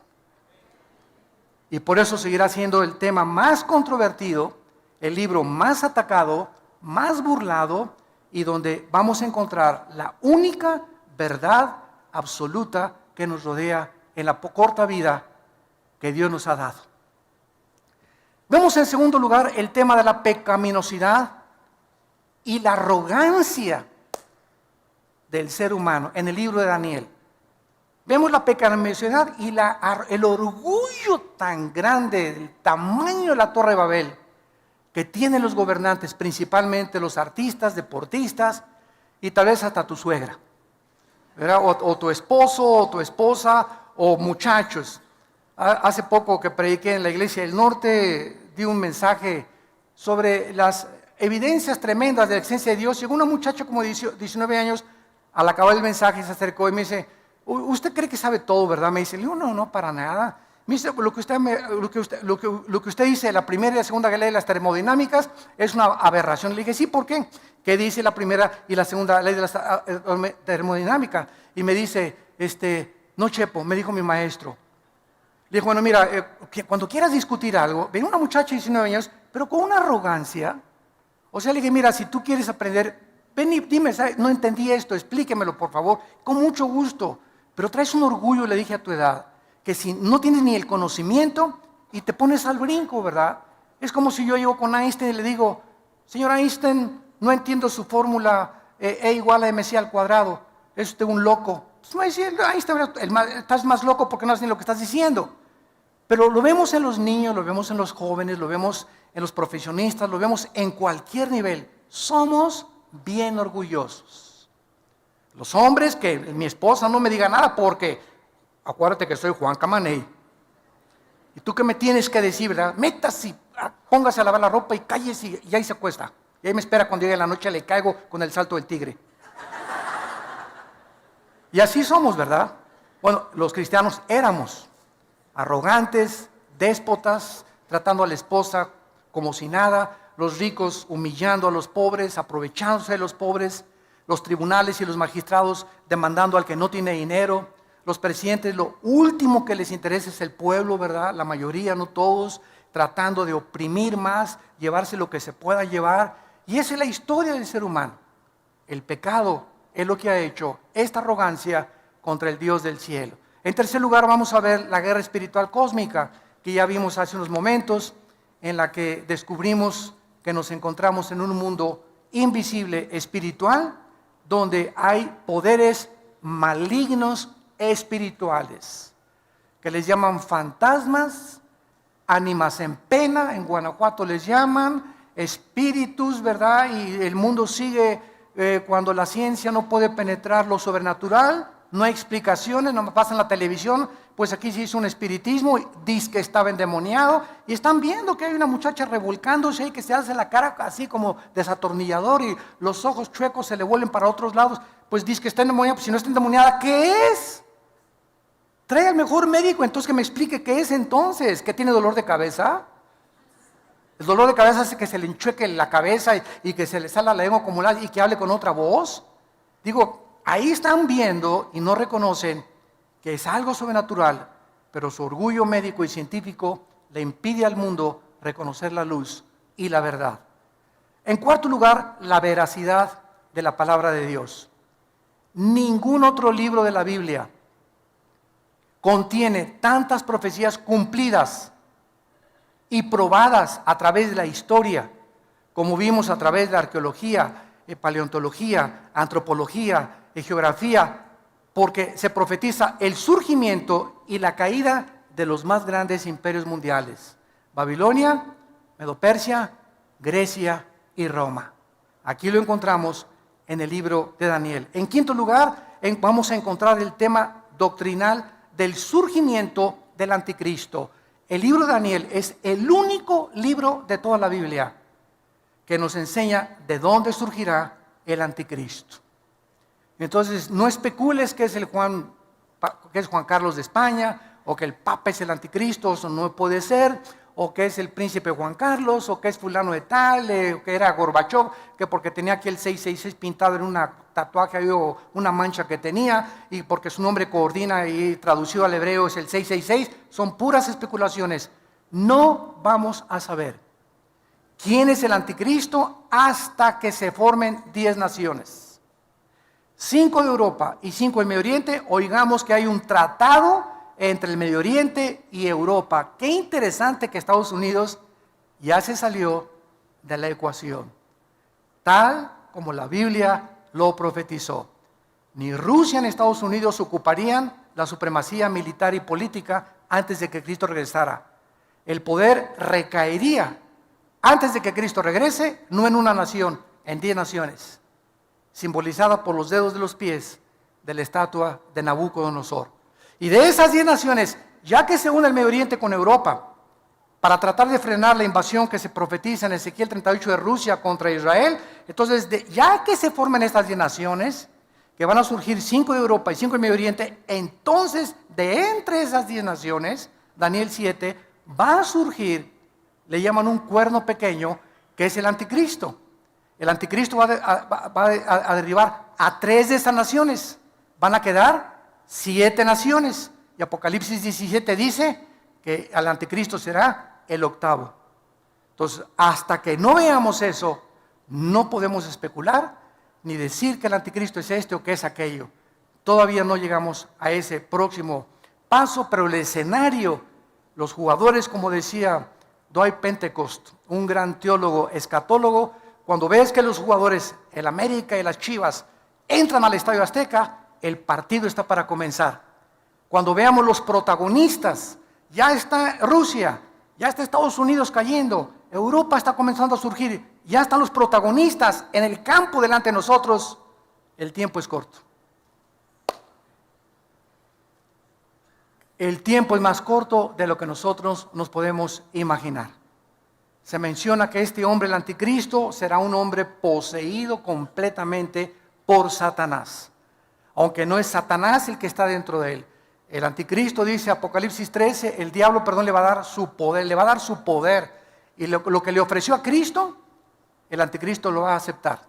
Y por eso seguirá siendo el tema más controvertido, el libro más atacado, más burlado, y donde vamos a encontrar la única verdad absoluta que nos rodea en la corta vida que Dios nos ha dado. Vemos en segundo lugar el tema de la pecaminosidad y la arrogancia del ser humano en el libro de Daniel. Vemos la pecaminosidad y el orgullo tan grande, el tamaño de la Torre de Babel que tienen los gobernantes, principalmente los artistas, deportistas y tal vez hasta tu suegra, ¿verdad? O tu esposo o tu esposa o muchachos. Hace poco que prediqué en la Iglesia del Norte, di un mensaje sobre las evidencias tremendas de la existencia de Dios. Llegó una muchacha como de 19 años, al acabar el mensaje se acercó y me dice: ¿usted cree que sabe todo, verdad? Me dice. Le digo: no, para nada. Me dice: lo que usted dice, la primera y la segunda ley de las termodinámicas es una aberración. Le dije: sí, ¿por qué? ¿Qué dice la primera y la segunda ley de la termodinámica? Y me dice: no, Chepo, me dijo mi maestro, Le dijo, bueno, mira, cuando quieras discutir algo, ven una muchacha de 19 años, pero con una arrogancia. O sea, le dije, mira, si tú quieres aprender, ven y dime, ¿sabes? No entendí esto, explíquemelo, por favor, con mucho gusto. Pero traes un orgullo, le dije a tu edad, que si no tienes ni el conocimiento y te pones al brinco, ¿verdad? Es como si yo llego con Einstein y le digo, señor Einstein, no entiendo su fórmula E igual a mc al cuadrado, es usted un loco. Pues no es decir, Einstein, estás más loco porque no sabes ni lo que estás diciendo. Pero lo vemos en los niños, lo vemos en los jóvenes, lo vemos en los profesionistas, lo vemos en cualquier nivel. Somos bien orgullosos. Los hombres, que mi esposa no me diga nada porque, acuérdate que soy Juan Camaney. Y tú qué me tienes que decir, ¿verdad? Métase, póngase a lavar la ropa y cállese y ahí se acuesta. Y ahí me espera cuando llegue la noche, le caigo con el salto del tigre. Y así somos, ¿verdad? Bueno, los cristianos éramos arrogantes, déspotas, tratando a la esposa como si nada, los ricos humillando a los pobres, aprovechándose de los pobres, los tribunales y los magistrados demandando al que no tiene dinero, los presidentes, lo último que les interesa es el pueblo, ¿verdad? La mayoría, no todos, tratando de oprimir más, llevarse lo que se pueda llevar. Y esa es la historia del ser humano. El pecado es lo que ha hecho esta arrogancia contra el Dios del cielo. En tercer lugar, vamos a ver la guerra espiritual cósmica, que ya vimos hace unos momentos, en la que descubrimos que nos encontramos en un mundo invisible espiritual, donde hay poderes malignos espirituales, que les llaman fantasmas, ánimas en pena, en Guanajuato les llaman, espíritus, ¿verdad? Y el mundo sigue cuando la ciencia no puede penetrar lo sobrenatural. No hay explicaciones, no me pasa en la televisión, pues aquí se hizo un espiritismo, dice que estaba endemoniado, y están viendo que hay una muchacha revolcándose y que se hace la cara así como desatornillador y los ojos chuecos se le vuelven para otros lados, pues dice que está endemoniada, pues si no está endemoniada, ¿qué es? Trae al mejor médico, entonces que me explique qué es entonces, ¿que tiene dolor de cabeza? El dolor de cabeza hace que se le enchueque la cabeza y que se le salga la lengua como y que hable con otra voz. Digo, ahí están viendo y no reconocen que es algo sobrenatural, pero su orgullo médico y científico le impide al mundo reconocer la luz y la verdad. En cuarto lugar, la veracidad de la palabra de Dios. Ningún otro libro de la Biblia contiene tantas profecías cumplidas y probadas a través de la historia, como vimos a través de la arqueología, paleontología, antropología, geografía, porque se profetiza el surgimiento y la caída de los más grandes imperios mundiales: Babilonia, Medo-Persia, Grecia y Roma. Aquí lo encontramos en el libro de Daniel. En quinto lugar, vamos a encontrar el tema doctrinal del surgimiento del anticristo. El libro de Daniel es el único libro de toda la Biblia que nos enseña de dónde surgirá el anticristo. Entonces, no especules que es Juan Carlos de España, o que el Papa es el anticristo, eso no puede ser, o que es el príncipe Juan Carlos, o que es fulano de tal, o que era Gorbachov, que porque tenía aquí el 666 pintado en una tatuaje o una mancha que tenía, y porque su nombre coordina y traducido al hebreo es el 666, son puras especulaciones. No vamos a saber quién es el anticristo hasta que se formen 10 naciones. 5 de Europa y 5 del Medio Oriente. Oigamos que hay un tratado entre el Medio Oriente y Europa. Qué interesante que Estados Unidos ya se salió de la ecuación, tal como la Biblia lo profetizó. Ni Rusia ni Estados Unidos ocuparían la supremacía militar y política antes de que Cristo regresara. El poder recaería antes de que Cristo regrese, no en una nación, en 10 naciones, simbolizada por los dedos de los pies de la estatua de Nabucodonosor. Y de esas 10 naciones, ya que se une el Medio Oriente con Europa, para tratar de frenar la invasión que se profetiza en Ezequiel 38 de Rusia contra Israel, entonces ya que se forman estas 10 naciones, que van a surgir 5 de Europa y 5 del Medio Oriente, entonces de entre esas 10 naciones, Daniel 7, va a surgir, le llaman un cuerno pequeño, que es el anticristo. El anticristo va a derribar a 3 de esas naciones. Van a quedar 7 naciones. Y Apocalipsis 17 dice que al anticristo será el octavo. Entonces, hasta que no veamos eso, no podemos especular ni decir que el anticristo es este o que es aquello. Todavía no llegamos a ese próximo paso, pero el escenario, los jugadores, como decía Dwight Pentecost, un gran teólogo escatólogo, cuando ves que los jugadores, el América y las Chivas, entran al Estadio Azteca, el partido está para comenzar. Cuando veamos los protagonistas, ya está Rusia, ya está Estados Unidos cayendo, Europa está comenzando a surgir, ya están los protagonistas en el campo delante de nosotros, el tiempo es corto. El tiempo es más corto de lo que nosotros nos podemos imaginar. Se menciona que este hombre, el anticristo, será un hombre poseído completamente por Satanás. Aunque no es Satanás el que está dentro de él. El anticristo, dice Apocalipsis 13, el diablo, le va a dar su poder, Y lo que le ofreció a Cristo, el anticristo lo va a aceptar.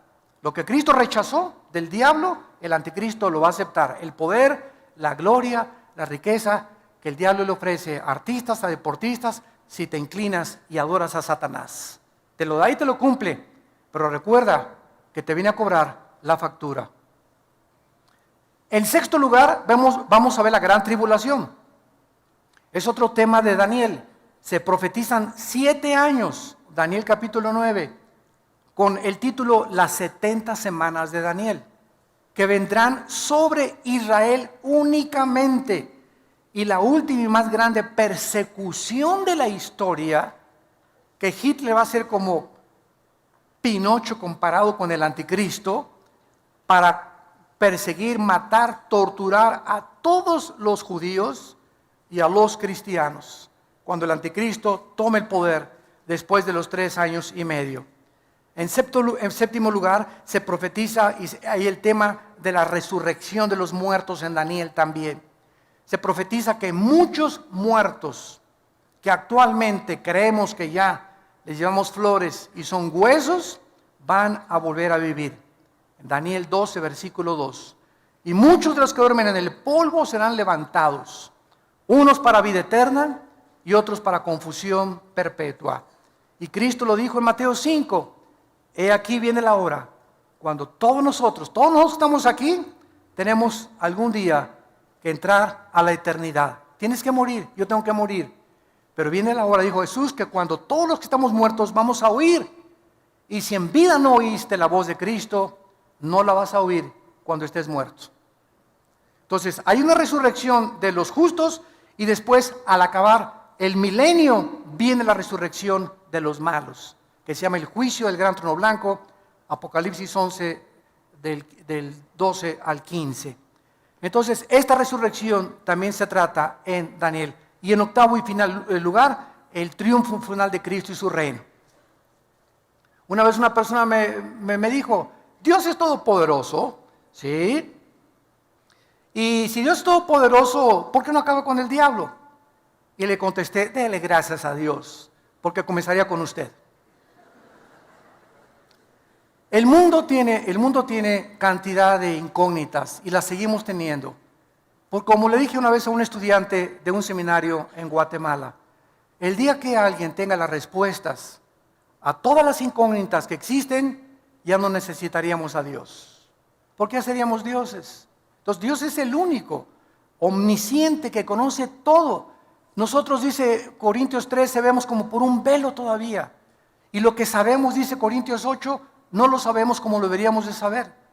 Lo que Cristo rechazó del diablo, el anticristo lo va a aceptar. El poder, la gloria, la riqueza que el diablo le ofrece a artistas, a deportistas, si te inclinas y adoras a Satanás. Te lo da y te lo cumple, pero recuerda que te viene a cobrar la factura. En sexto lugar, vamos a ver la gran tribulación. Es otro tema de Daniel. Se profetizan 7 años, Daniel capítulo 9, con el título Las 70 semanas de Daniel, que vendrán sobre Israel únicamente. Y la última y más grande persecución de la historia, que Hitler va a ser como Pinocho comparado con el anticristo, para perseguir, matar, torturar a todos los judíos y a los cristianos, cuando el anticristo tome el poder después de los 3 años y medio. En séptimo lugar, se profetiza, y hay el tema de la resurrección de los muertos en Daniel también. Se profetiza que muchos muertos que actualmente creemos que ya les llevamos flores y son huesos, van a volver a vivir. Daniel 12, versículo 2. Y muchos de los que duermen en el polvo serán levantados, unos para vida eterna y otros para confusión perpetua. Y Cristo lo dijo en Mateo 5, he aquí viene la hora, cuando todos nosotros estamos aquí, tenemos algún día que entrar a la eternidad. Tienes que morir, yo tengo que morir. Pero viene la hora, dijo Jesús, que cuando todos los que estamos muertos vamos a oír. Y si en vida no oíste la voz de Cristo, no la vas a oír cuando estés muerto. Entonces, hay una resurrección de los justos y después, al acabar el milenio, viene la resurrección de los malos, que se llama el juicio del gran trono blanco, Apocalipsis 11, del 12 al 15. Entonces, esta resurrección también se trata en Daniel. Y en octavo y final lugar, el triunfo final de Cristo y su reino. Una vez una persona me dijo, Dios es todopoderoso, ¿sí? Y si Dios es todopoderoso, ¿por qué no acaba con el diablo? Y le contesté, dele gracias a Dios, porque comenzaría con usted. El mundo tiene cantidad de incógnitas y las seguimos teniendo. Porque como le dije una vez a un estudiante de un seminario en Guatemala, el día que alguien tenga las respuestas a todas las incógnitas que existen, ya no necesitaríamos a Dios. ¿Por qué seríamos dioses? Entonces Dios es el único, omnisciente, que conoce todo. Nosotros, dice Corintios 13, vemos como por un velo todavía. Y lo que sabemos, dice Corintios 8, no lo sabemos como lo deberíamos de saber.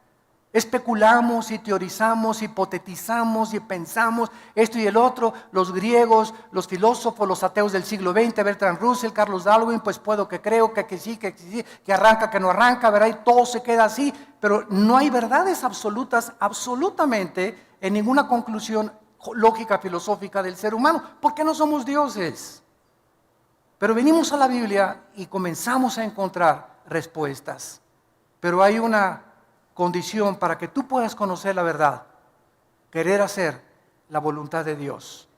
Especulamos y teorizamos, hipotetizamos y pensamos esto y el otro. Los griegos, los filósofos, los ateos del siglo XX, Bertrand Russell, Carlos Darwin, pues puedo que creo, que sí, que arranca, que no arranca, ¿verdad? Y todo se queda así, pero no hay verdades absolutas, absolutamente, en ninguna conclusión lógica, filosófica del ser humano, porque no somos dioses. Pero venimos a la Biblia y comenzamos a encontrar respuestas. Pero hay una condición para que tú puedas conocer la verdad: querer hacer la voluntad de Dios.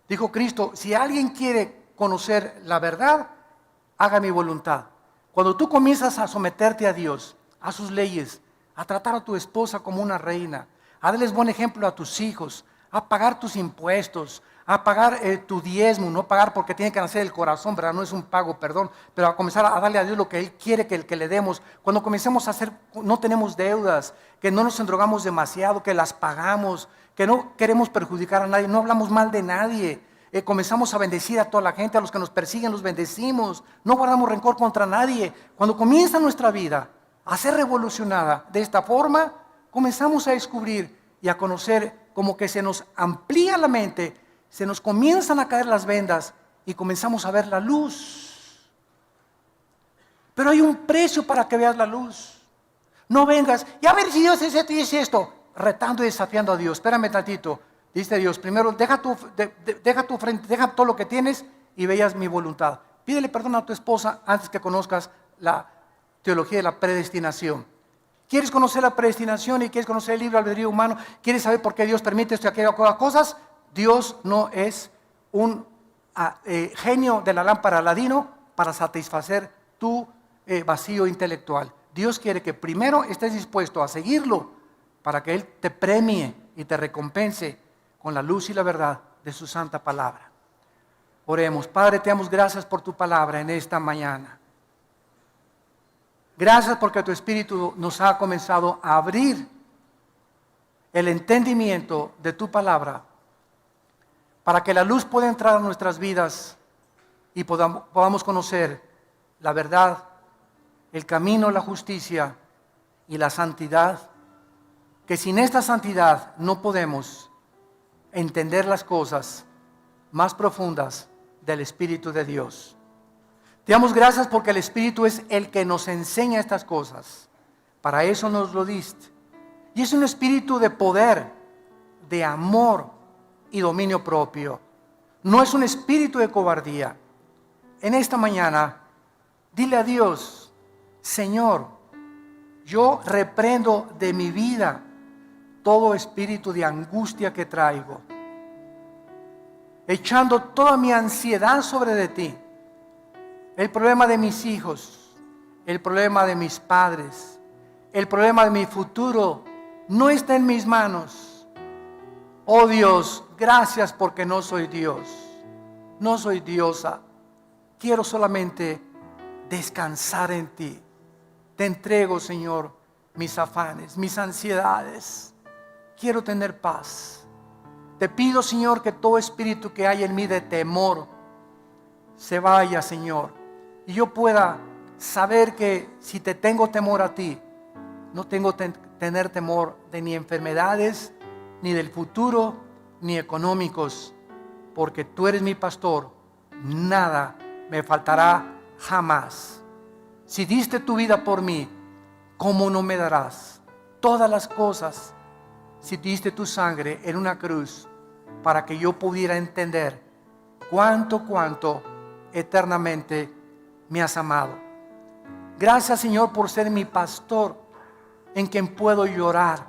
Dijo Cristo, si alguien quiere conocer la verdad, haga mi voluntad. Cuando tú comienzas a someterte a Dios, a sus leyes, a tratar a tu esposa como una reina, a darles buen ejemplo a tus hijos, a pagar tus impuestos, a pagar tu diezmo, no pagar porque tiene que nacer el corazón, ¿verdad? No es un pago, perdón, pero a comenzar a darle a Dios lo que Él quiere que le demos. Cuando comencemos a hacer, no tenemos deudas, que no nos endrogamos demasiado, que las pagamos, que no queremos perjudicar a nadie, no hablamos mal de nadie. Comenzamos a bendecir a toda la gente, a los que nos persiguen los bendecimos, no guardamos rencor contra nadie. Cuando comienza nuestra vida a ser revolucionada de esta forma, comenzamos a descubrir y a conocer como que se nos amplía la mente, se nos comienzan a caer las vendas y comenzamos a ver la luz. Pero hay un precio para que veas la luz. No vengas y a ver si Dios es esto y es esto, retando y desafiando a Dios. Espérame tantito, dice Dios, primero deja tu frente, deja todo lo que tienes y veas mi voluntad. Pídele perdón a tu esposa antes que conozcas la teología de la predestinación. ¿Quieres conocer la predestinación y quieres conocer el libre albedrío humano? ¿Quieres saber por qué Dios permite esto y aquellas cosas? Dios no es un genio de la lámpara Aladino para satisfacer tu vacío intelectual. Dios quiere que primero estés dispuesto a seguirlo para que Él te premie y te recompense con la luz y la verdad de su santa palabra. Oremos. Padre, te damos gracias por tu palabra en esta mañana. Gracias porque tu Espíritu nos ha comenzado a abrir el entendimiento de tu palabra para que la luz pueda entrar a nuestras vidas y podamos conocer la verdad, el camino, la justicia y la santidad, que sin esta santidad no podemos entender las cosas más profundas del Espíritu de Dios. Te damos gracias porque el Espíritu es el que nos enseña estas cosas. Para eso nos lo diste. Y es un espíritu de poder, de amor y dominio propio. No es un espíritu de cobardía. En esta mañana, dile a Dios, Señor, yo reprendo de mi vida todo espíritu de angustia que traigo, echando toda mi ansiedad sobre de ti. El problema de mis hijos, el problema de mis padres, el problema de mi futuro no está en mis manos. Oh Dios, gracias porque no soy Dios, no soy diosa. Quiero solamente descansar en ti. Te entrego, Señor, mis afanes, mis ansiedades. Quiero tener paz. Te pido, Señor, que todo espíritu que hay en mí de temor se vaya, Señor. Y yo pueda saber que si te tengo temor a ti, no tengo tener temor de ni enfermedades, ni del futuro, ni económicos, porque tú eres mi pastor, nada me faltará jamás. Si diste tu vida por mí, ¿cómo no me darás todas las cosas? Si diste tu sangre en una cruz para que yo pudiera entender cuánto eternamente me has amado. Gracias, Señor, por ser mi pastor, en quien puedo llorar,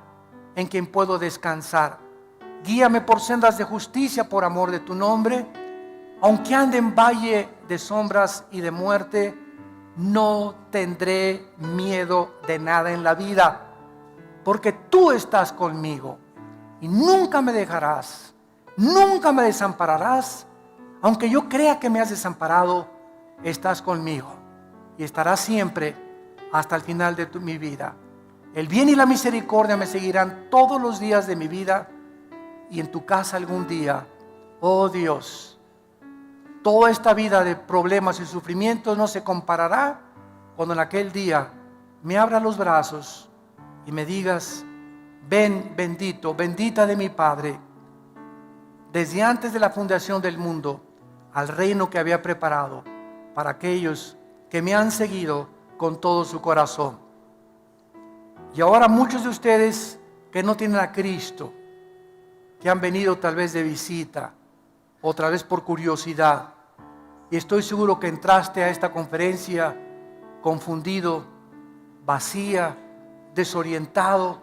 en quien puedo descansar. Guíame por sendas de justicia por amor de tu nombre. Aunque ande en valle de sombras y de muerte, no tendré miedo de nada en la vida, porque tú estás conmigo y nunca me dejarás, nunca me desampararás. Aunque yo crea que me has desamparado, estás conmigo y estarás siempre hasta el final de mi vida. El bien y la misericordia me seguirán todos los días de mi vida, y en tu casa algún día, oh Dios, toda esta vida de problemas y sufrimientos no se comparará cuando en aquel día me abra los brazos y me digas: ven, bendito, bendita de mi Padre, desde antes de la fundación del mundo, al reino que había preparado para aquellos que me han seguido con todo su corazón. Y ahora muchos de ustedes que no tienen a Cristo, que han venido tal vez de visita, otra vez por curiosidad, y estoy seguro que entraste a esta conferencia confundido, vacía, desorientado,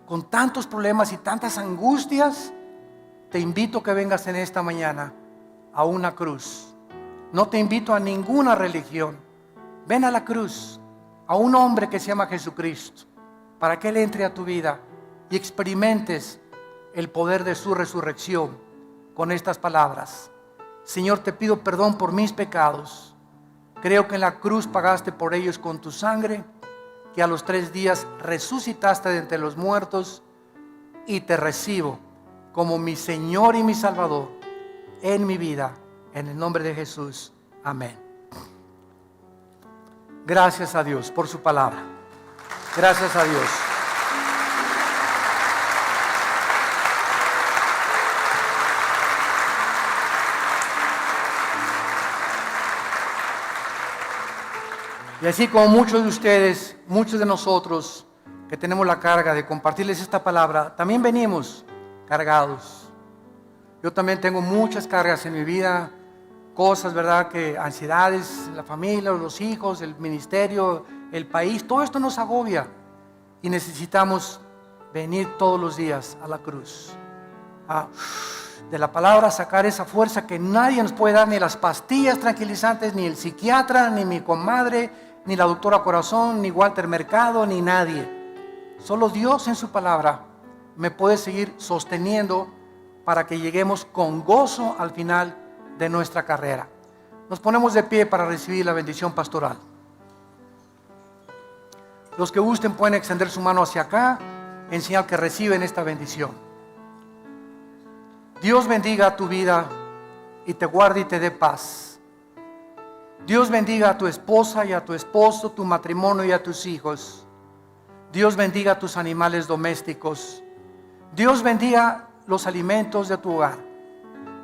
con tantos problemas y tantas angustias. Te invito a que vengas en esta mañana a una cruz. No te invito a ninguna religión. Ven a la cruz, a un hombre que se llama Jesucristo, para que Él entre a tu vida y experimentes el poder de su resurrección, con estas palabras: Señor, te pido perdón por mis pecados. Creo que en la cruz pagaste por ellos con tu sangre, que a los 3 días resucitaste de entre los muertos, y te recibo como mi Señor y mi Salvador en mi vida, en el nombre de Jesús. Amén. Gracias a Dios por su palabra. Gracias a Dios. Y así como muchos de ustedes, muchos de nosotros que tenemos la carga de compartirles esta palabra, también venimos cargados. Yo también tengo muchas cargas en mi vida, cosas, ¿verdad? Que ansiedades, la familia, los hijos, el ministerio, el país, todo esto nos agobia y necesitamos venir todos los días a la cruz. De la palabra sacar esa fuerza que nadie nos puede dar, ni las pastillas tranquilizantes, ni el psiquiatra, ni mi comadre, ni la doctora Corazón, ni Walter Mercado, ni nadie. Solo Dios en su palabra me puede seguir sosteniendo para que lleguemos con gozo al final de nuestra carrera. Nos ponemos de pie para recibir la bendición pastoral. Los que gusten pueden extender su mano hacia acá en señal que reciben esta bendición. Dios bendiga tu vida y te guarde y te dé paz. Dios bendiga a tu esposa y a tu esposo, tu matrimonio y a tus hijos. Dios bendiga a tus animales domésticos. Dios bendiga los alimentos de tu hogar.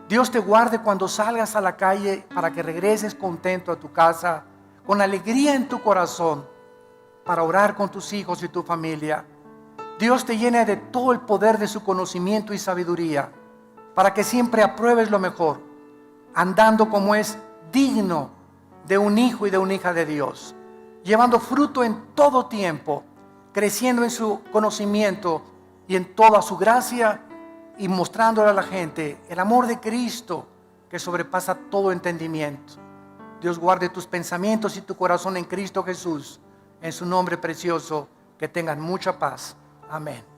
Dios te guarde cuando salgas a la calle para que regreses contento a tu casa, con alegría en tu corazón, para orar con tus hijos y tu familia. Dios te llene de todo el poder de su conocimiento y sabiduría, para que siempre apruebes lo mejor, andando como es digno de un hijo y de una hija de Dios, llevando fruto en todo tiempo, creciendo en su conocimiento y en toda su gracia, y mostrándole a la gente el amor de Cristo que sobrepasa todo entendimiento. Dios guarde tus pensamientos y tu corazón en Cristo Jesús. En su nombre precioso, que tengan mucha paz. Amén.